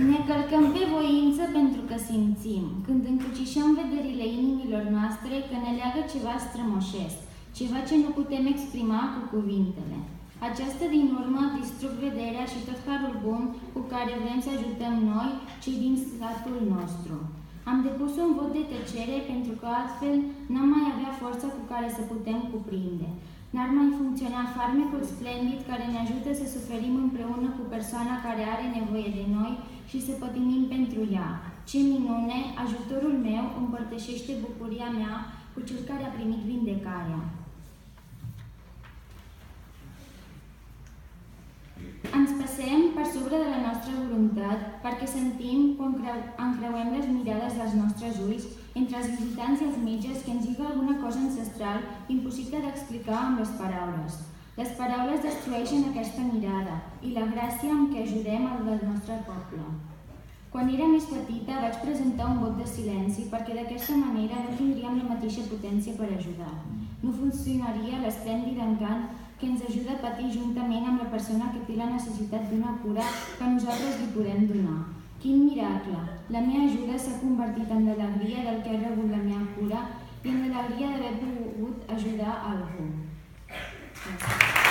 Ne călcăm pe voință pentru că simțim, când încrucișăm vederile inimilor noastre că ne leagă ceva strămoșesc, ceva ce nu putem exprima cu cuvintele. Aceasta din urmă distrug vederea și tot harul bun cu care vrem să ajutăm noi, cei din satul nostru. Am depus un vot de tăcere pentru că altfel n-am mai avea forța cu care să putem cuprinde. N-ar mai funcționa farmecul splendid care ne ajută să suferim împreună cu persoana care are nevoie de noi și să pătimim pentru ea. Ce minune! Ajutorul meu împărtășește bucuria mea cu cel care a primit vindecarea. Ens passem per sobre de la nostra voluntat perquè sentim quan encreuem les mirades dels nostres ulls entre els visitants i els metges que ens diga alguna cosa ancestral impossible d'explicar amb les paraules. Les paraules destrueixen aquesta mirada i la gràcia amb què ajudem el del nostre poble. Quan era més petita vaig presentar un vot de silenci perquè d'aquesta manera no tindríem la mateixa potència per ajudar. No funcionaria l'esplèndid encant que ens ajuda a patir juntament amb la persona que té la necessitat d'una cura que nosaltres li podem donar. Quin miracle! La meva ajuda s'ha convertit en l'alegria del que ha rebut la meva cura i en l'alegria d'haver pogut ajudar algú. Gràcies.